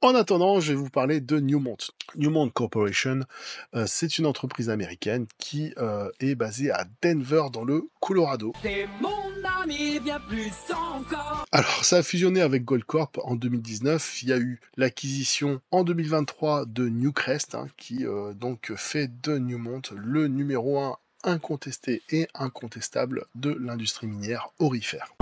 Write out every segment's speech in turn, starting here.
En attendant, je vais vous parler de Newmont. Newmont Corporation, c'est une entreprise américaine qui est basée à Denver, dans le Colorado. C'est mon ami, bien plus encore. Alors, ça a fusionné avec Goldcorp en 2019. Il y a eu l'acquisition en 2023 de Newcrest, qui donc fait de Newmont le numéro 1 incontesté et incontestable de l'industrie minière aurifère.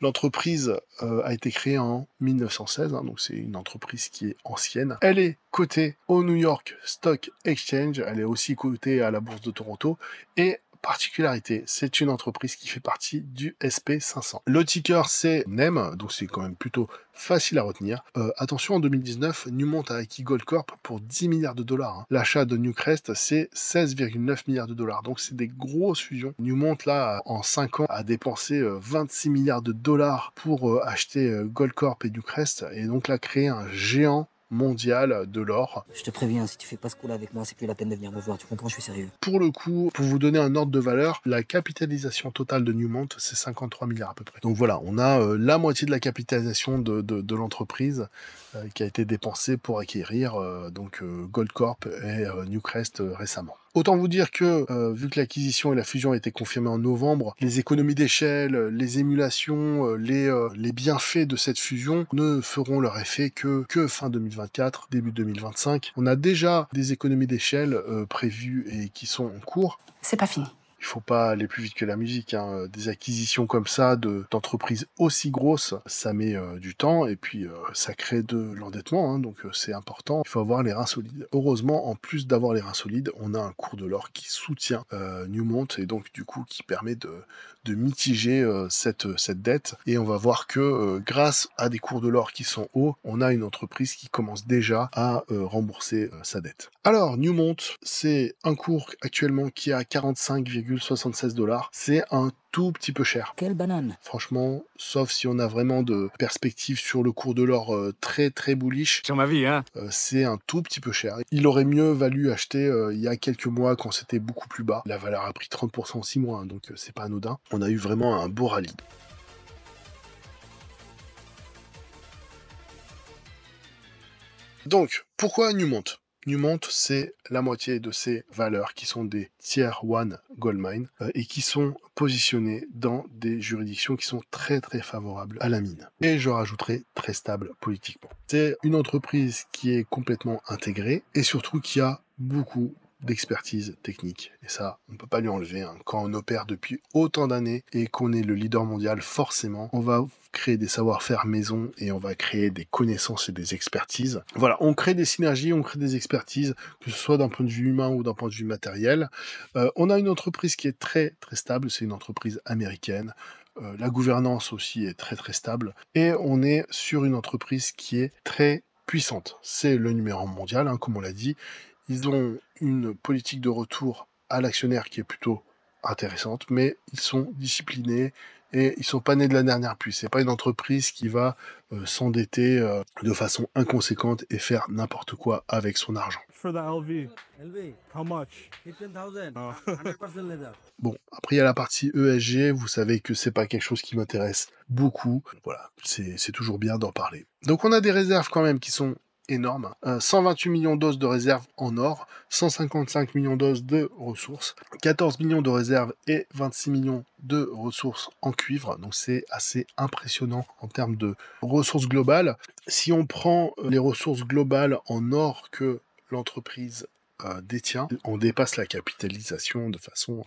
L'entreprise a été créée en 1916, donc c'est une entreprise qui est ancienne. Elle est cotée au New York Stock Exchange, elle est aussi cotée à la bourse de Toronto, et particularité, c'est une entreprise qui fait partie du SP500. Le ticker c'est NEM, donc c'est quand même plutôt facile à retenir. Attention, en 2019, Newmont a acquis Goldcorp pour 10 milliards de dollars. L'achat de Newcrest, c'est 16,9 milliards de dollars. Donc c'est des grosses fusions. Newmont, là, en 5 ans, a dépensé 26 milliards de dollars pour acheter Goldcorp et Newcrest, et donc là, créer un géant mondial de l'or. Je te préviens, si tu fais pas ce coup-là avec moi, c'est plus la peine de venir me voir, tu comprends, je suis sérieux. Pour le coup, pour vous donner un ordre de valeur, la capitalisation totale de Newmont, c'est 53 milliards à peu près. Donc voilà, on a la moitié de la capitalisation de l'entreprise qui a été dépensée pour acquérir Goldcorp et Newcrest récemment. Autant vous dire que, vu que l'acquisition et la fusion a été confirmées en novembre, les économies d'échelle, les émulations, les bienfaits de cette fusion ne feront leur effet que fin 2024, début 2025. On a déjà des économies d'échelle prévues et qui sont en cours. C'est pas fini. Il faut pas aller plus vite que la musique, Des acquisitions comme ça d'entreprises aussi grosses, ça met du temps et puis ça crée de l'endettement, donc c'est important. Il faut avoir les reins solides. Heureusement, en plus d'avoir les reins solides, on a un cours de l'or qui soutient Newmont et donc du coup qui permet de mitiger cette dette. Et on va voir que grâce à des cours de l'or qui sont hauts, on a une entreprise qui commence déjà à rembourser sa dette. Alors, Newmont, c'est un cours actuellement qui est à 45,76 $. C'est un tout petit peu cher. Quelle banane! Franchement, sauf si on a vraiment de perspectives sur le cours de l'or très très bullish, Sur ma vie, hein. c'est un tout petit peu cher. Il aurait mieux valu acheter il y a quelques mois quand c'était beaucoup plus bas. La valeur a pris 30% en 6 mois, donc c'est pas anodin. On a eu vraiment un beau rallye. Donc, pourquoi Newmont? Newmont, c'est la moitié de ces valeurs qui sont des Tier 1 Gold Mine et qui sont positionnées dans des juridictions qui sont très très favorables à la mine. Et je rajouterai très stable politiquement. C'est une entreprise qui est complètement intégrée et surtout qui a beaucoup d'expertise technique. Et ça, on ne peut pas lui enlever. Quand on opère depuis autant d'années et qu'on est le leader mondial, forcément, on va créer des savoir-faire maison et on va créer des connaissances et des expertises. Voilà, on crée des synergies, on crée des expertises, que ce soit d'un point de vue humain ou d'un point de vue matériel. On a une entreprise qui est très très stable, c'est une entreprise américaine. La gouvernance aussi est très très stable. Et on est sur une entreprise qui est très puissante. C'est le numéro 1 mondial, comme on l'a dit. Ils ont une politique de retour à l'actionnaire qui est plutôt intéressante, mais ils sont disciplinés et ils sont pas nés de la dernière pluie. C'est pas une entreprise qui va s'endetter de façon inconséquente et faire n'importe quoi avec son argent. For the LV. LV, How much? 15,000. Oh. 100% leather. Bon, après il y a la partie ESG, vous savez que c'est pas quelque chose qui m'intéresse beaucoup. Voilà, c'est toujours bien d'en parler. Donc on a des réserves quand même qui sont énorme. 128 millions d'os de réserves en or, 155 millions d'os de ressources, 14 millions de réserves et 26 millions de ressources en cuivre. Donc c'est assez impressionnant en termes de ressources globales. Si on prend les ressources globales en or que l'entreprise détient, on dépasse la capitalisation de façon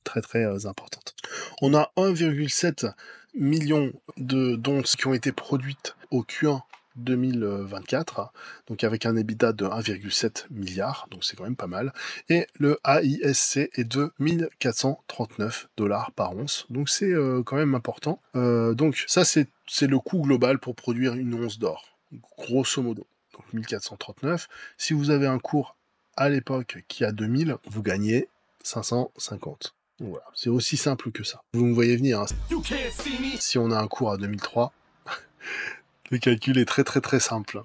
très très importante. On a 1,7 million d'onces qui ont été produites au Q1 2024, donc avec un EBITDA de 1,7 milliard, donc c'est quand même pas mal, et le AISC est de 1439 $ par once, donc c'est quand même important. Donc ça c'est le coût global pour produire une once d'or, grosso modo, donc 1439. Si vous avez un cours à l'époque qui a 2000, vous gagnez 550. Voilà, c'est aussi simple que ça. Vous me voyez venir, si on a un cours à 2003, le calcul est très très très simple.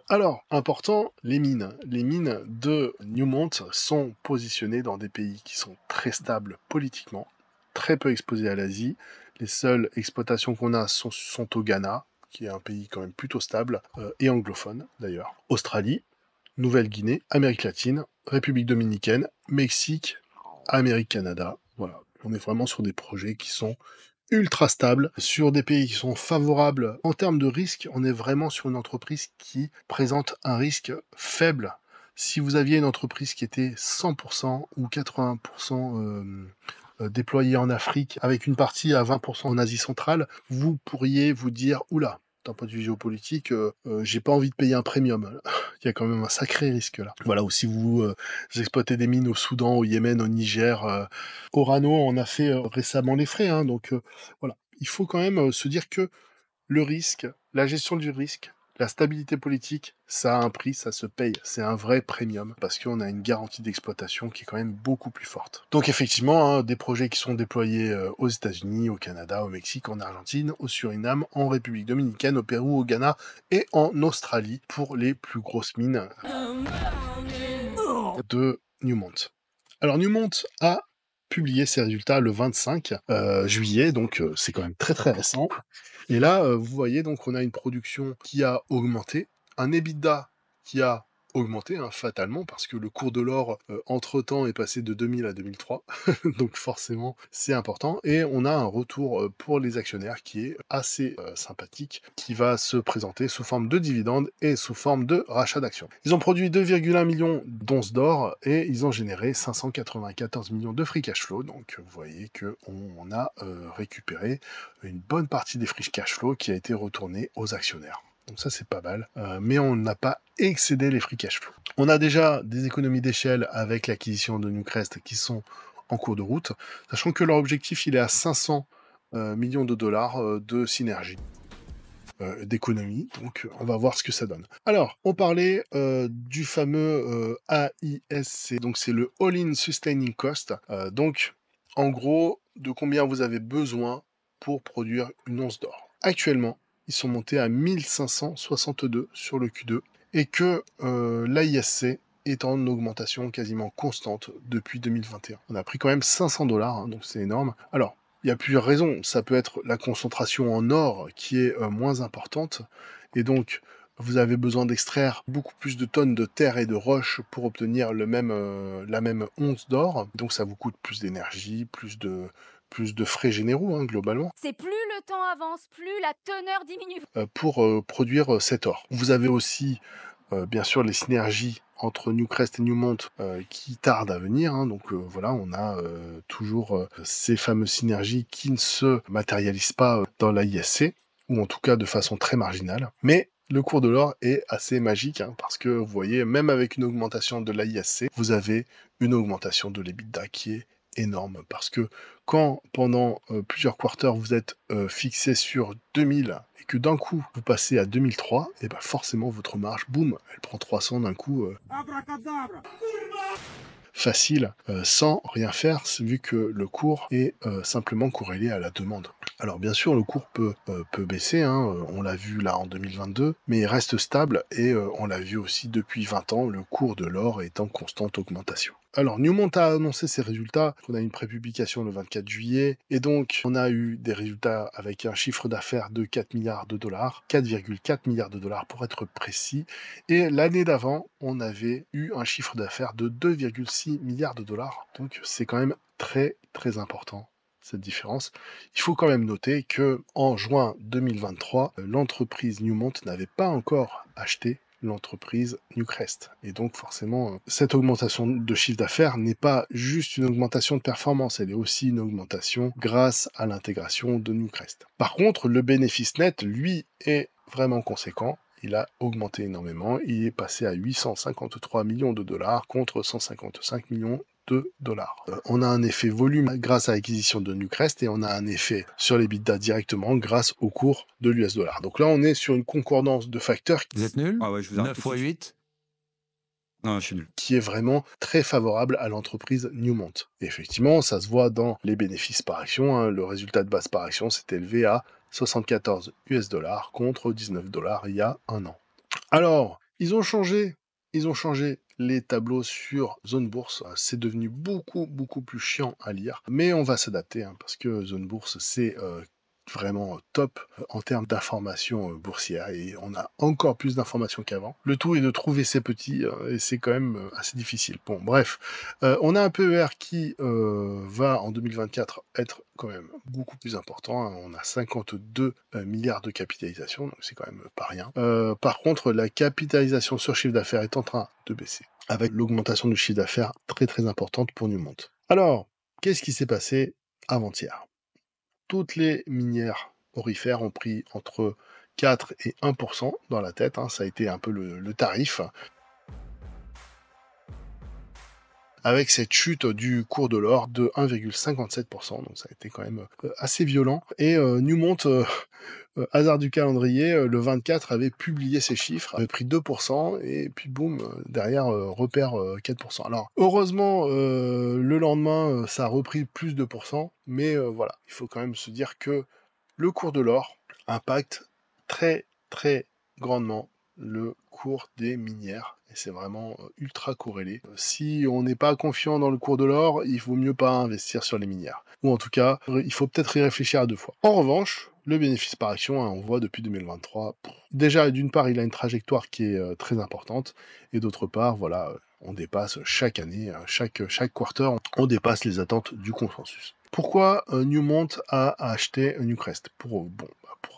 Alors, important, les mines. Les mines de Newmont sont positionnées dans des pays qui sont très stables politiquement, très peu exposés à l'Asie. Les seules exploitations qu'on a sont au Ghana, qui est un pays quand même plutôt stable, et anglophone d'ailleurs. Australie, Nouvelle-Guinée, Amérique latine, République dominicaine, Mexique, Amérique-Canada. Voilà, on est vraiment sur des projets qui sont ultra stables, sur des pays qui sont favorables en termes de risque. On est vraiment sur une entreprise qui présente un risque faible. Si vous aviez une entreprise qui était 100% ou 80% déployée en Afrique, avec une partie à 20% en Asie centrale, vous pourriez vous dire, oula, d'un point de vue géopolitique, j'ai pas envie de payer un premium. Il y a quand même un sacré risque là. Voilà, ou si vous exploitez des mines au Soudan, au Yémen, au Niger, Orano en a fait récemment les frais, hein, donc voilà. Il faut quand même se dire que le risque, la gestion du risque, la stabilité politique, ça a un prix, ça se paye. C'est un vrai premium parce qu'on a une garantie d'exploitation qui est quand même beaucoup plus forte. Donc effectivement, hein, des projets qui sont déployés aux États-Unis, au Canada, au Mexique, en Argentine, au Suriname, en République dominicaine, au Pérou, au Ghana et en Australie pour les plus grosses mines de Newmont. Alors Newmont a publié ses résultats le 25 juillet, donc c'est quand même très très récent. Et là, vous voyez, donc on a une production qui a augmenté, un EBITDA qui a augmenté, hein, fatalement, parce que le cours de l'or, entre-temps, est passé de 2000 à 2003, donc forcément, c'est important, et on a un retour pour les actionnaires qui est assez sympathique, qui va se présenter sous forme de dividendes et sous forme de rachat d'actions. Ils ont produit 2,1 millions d'onces d'or, et ils ont généré 594 millions de free cash flow, donc vous voyez qu'on a récupéré une bonne partie des free cash flow qui a été retournée aux actionnaires. Donc ça c'est pas mal, mais on n'a pas excédé les free cash flow. On a déjà des économies d'échelle avec l'acquisition de Newcrest qui sont en cours de route, sachant que leur objectif il est à 500 millions de dollars de synergie. D'économie, donc on va voir ce que ça donne. Alors, on parlait du fameux AISC, donc c'est le All-in Sustaining Cost, donc en gros, de combien vous avez besoin pour produire une once d'or. Actuellement, ils sont montés à 1562 sur le Q2, et que l'AISC est en augmentation quasiment constante depuis 2021. On a pris quand même 500 dollars, hein, donc c'est énorme. Alors, il y a plusieurs raisons. Ça peut être la concentration en or qui est moins importante, et donc vous avez besoin d'extraire beaucoup plus de tonnes de terre et de roches pour obtenir la même once d'or. Donc ça vous coûte plus d'énergie, plus de frais généraux, hein, globalement. C'est plus le temps avance, plus la teneur diminue. Pour produire cet or. Vous avez aussi, bien sûr, les synergies entre Newcrest et Newmont qui tardent à venir, hein, donc voilà, on a toujours ces fameuses synergies qui ne se matérialisent pas dans la ISC, ou en tout cas de façon très marginale. Mais le cours de l'or est assez magique, hein, parce que vous voyez, même avec une augmentation de la ISC, vous avez une augmentation de l'EBITDA qui est énorme, parce que quand pendant plusieurs quarters vous êtes fixé sur 2000 et que d'un coup vous passez à 2003, et ben forcément votre marge, boum, elle prend 300 d'un coup facile, sans rien faire, vu que le cours est simplement corrélé à la demande. Alors bien sûr, le cours peut baisser, hein, on l'a vu là en 2022, mais il reste stable, et on l'a vu aussi depuis 20 ans, le cours de l'or est en constante augmentation. Alors, Newmont a annoncé ses résultats. On a une prépublication le 24 juillet. Et donc, on a eu des résultats avec un chiffre d'affaires de 4 milliards de dollars, 4,4 milliards de dollars pour être précis. Et l'année d'avant, on avait eu un chiffre d'affaires de 2,6 milliards de dollars. Donc, c'est quand même très, très important, cette différence. Il faut quand même noter que en juin 2023, l'entreprise Newmont n'avait pas encore acheté l'entreprise Newcrest. Et donc forcément, cette augmentation de chiffre d'affaires n'est pas juste une augmentation de performance, elle est aussi une augmentation grâce à l'intégration de Newcrest. Par contre, le bénéfice net, lui, est vraiment conséquent. Il a augmenté énormément, il est passé à 853 millions de dollars contre 155 millions de dollars. On a un effet volume grâce à l'acquisition de Newcrest, et on a un effet sur les l'EBITDA directement grâce au cours de l'US dollar. Donc là, on est sur une concordance de facteurs. Vous êtes nul? Ah ouais, je vous arrête 9 tout de fois suite. 8? Non, je suis nul. Qui est vraiment très favorable à l'entreprise Newmont. Et effectivement, ça se voit dans les bénéfices par action, hein. Le résultat de base par action s'est élevé à 74 US dollars contre 19 dollars il y a un an. Alors, ils ont changé les tableaux sur Zone Bourse. C'est devenu beaucoup plus chiant à lire, mais on va s'adapter, hein, parce que Zone Bourse, c'est vraiment top en termes d'informations boursières et on a encore plus d'informations qu'avant. Le tout est de trouver ces petits et c'est quand même assez difficile. Bon, bref, on a un PER qui va en 2024 être quand même beaucoup plus important. Hein. On a 52 milliards de capitalisation, donc c'est quand même pas rien. Par contre, la capitalisation sur chiffre d'affaires est en train de baisser, avec l'augmentation du chiffre d'affaires très très importante pour Newmont. Alors, qu'est-ce qui s'est passé avant-hier ? Toutes les minières aurifères ont pris entre 4 et 1% dans la tête, hein, ça a été un peu le tarif. Avec cette chute du cours de l'or de 1,57%, donc ça a été quand même assez violent. Et Newmont, hasard du calendrier, le 24 avait publié ses chiffres, avait pris 2%, et puis boum, derrière, repère 4%. Alors, heureusement, le lendemain, ça a repris plus de %, mais voilà, il faut quand même se dire que le cours de l'or impacte très, très grandement le cours des minières, et c'est vraiment ultra corrélé. Si on n'est pas confiant dans le cours de l'or, il vaut mieux pas investir sur les minières. Ou en tout cas, il faut peut-être y réfléchir à 2 fois. En revanche, le bénéfice par action, hein, on voit depuis 2023, déjà d'une part il a une trajectoire qui est très importante, et d'autre part, voilà, on dépasse chaque année, chaque quarter, on dépasse les attentes du consensus. Pourquoi Newmont a acheté Newcrest ? Pour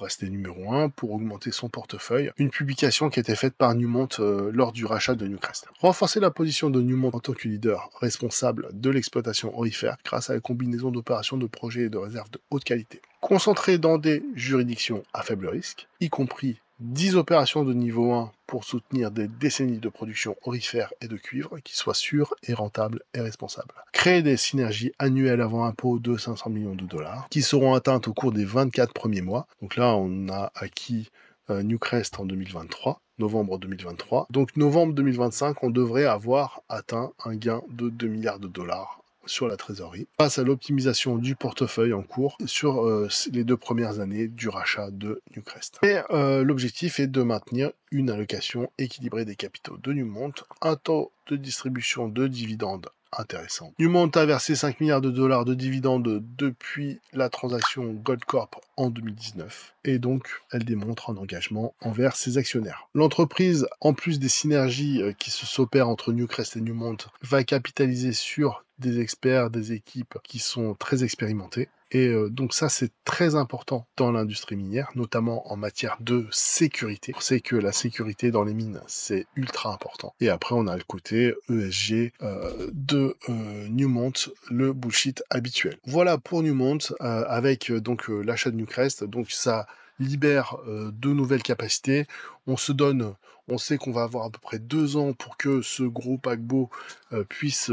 rester numéro 1, pour augmenter son portefeuille. Une publication qui a été faite par Newmont lors du rachat de Newcrest. Renforcer la position de Newmont en tant que leader responsable de l'exploitation aurifère grâce à la combinaison d'opérations, de projets et de réserves de haute qualité. Concentrer dans des juridictions à faible risque, y compris 10 opérations de niveau 1 pour soutenir des décennies de production aurifère et de cuivre qui soient sûres et rentables et responsables. Créer des synergies annuelles avant impôt de 500 millions de dollars qui seront atteintes au cours des 24 premiers mois. Donc là, on a acquis Newcrest en 2023, novembre 2023. Donc novembre 2025, on devrait avoir atteint un gain de 2 milliards de dollars sur la trésorerie, grâce à l'optimisation du portefeuille en cours sur les 2 premières années du rachat de Newcrest. Et l'objectif est de maintenir une allocation équilibrée des capitaux de Newmont, un taux de distribution de dividendes intéressant. Newmont a versé 5 milliards de dollars de dividendes depuis la transaction Goldcorp en 2019, et donc elle démontre un engagement envers ses actionnaires. L'entreprise, en plus des synergies qui s'opèrent entre Newcrest et Newmont, va capitaliser sur des experts, des équipes qui sont très expérimentées. Et donc ça, c'est très important dans l'industrie minière, notamment en matière de sécurité. On sait que la sécurité dans les mines, c'est ultra important. Et après, on a le côté ESG de Newmont, le bullshit habituel. Voilà pour Newmont, avec donc l'achat de Newcrest. Donc ça libère de nouvelles capacités. On sait qu'on va avoir à peu près 2 ans pour que ce gros paquebot puisse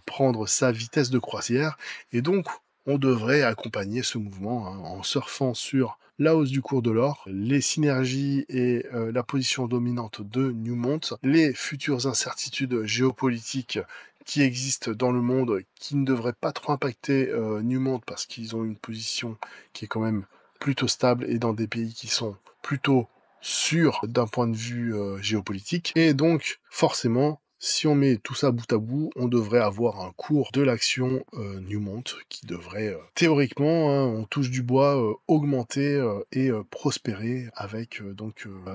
prendre sa vitesse de croisière. Et donc, on devrait accompagner ce mouvement en surfant sur la hausse du cours de l'or, les synergies et la position dominante de Newmont, les futures incertitudes géopolitiques qui existent dans le monde, qui ne devraient pas trop impacter Newmont parce qu'ils ont une position qui est quand même plutôt stable et dans des pays qui sont plutôt sûrs d'un point de vue géopolitique. Et donc, forcément, si on met tout ça bout à bout, on devrait avoir un cours de l'action Newmont qui devrait, théoriquement, hein, on touche du bois, augmenter et prospérer avec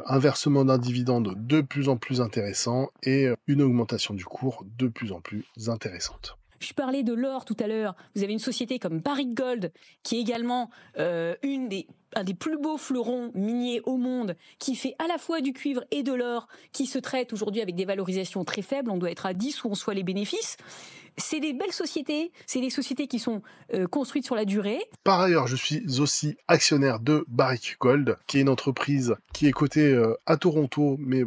un versement d'un dividende de plus en plus intéressant et une augmentation du cours de plus en plus intéressante. Je parlais de l'or tout à l'heure. Vous avez une société comme Barrick Gold, qui est également un des plus beaux fleurons miniers au monde, qui fait à la fois du cuivre et de l'or, qui se traite aujourd'hui avec des valorisations très faibles. On doit être à 10 où on soit les bénéfices. C'est des belles sociétés, c'est des sociétés qui sont construites sur la durée. Par ailleurs, je suis aussi actionnaire de Barrick Gold, qui est une entreprise qui est cotée à Toronto, mais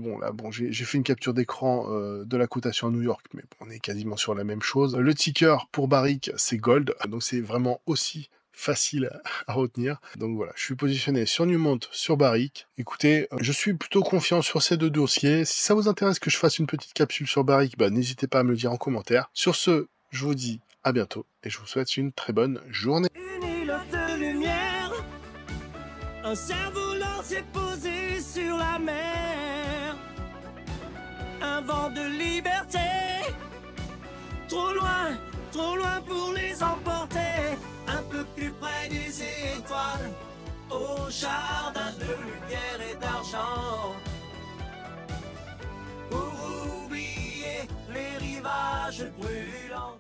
j'ai fait une capture d'écran de la cotation à New York, mais on est quasiment sur la même chose. Le ticker pour Barrick, c'est Gold, donc c'est vraiment aussi facile à retenir. Donc voilà, je suis positionné sur Newmont, sur Barrick. Écoutez, je suis plutôt confiant sur ces 2 dossiers. Si ça vous intéresse que je fasse une petite capsule sur Barrick, n'hésitez pas à me le dire en commentaire. Sur ce, je vous dis à bientôt et je vous souhaite une très bonne journée. Une île de lumière, un cerf-volant s'est posé sur la mer. Un vent de liberté, trop loin pour les emporter. Un peu plus près des étoiles, au jardin de lumière et d'argent. Pour oublier les rivages brûlants.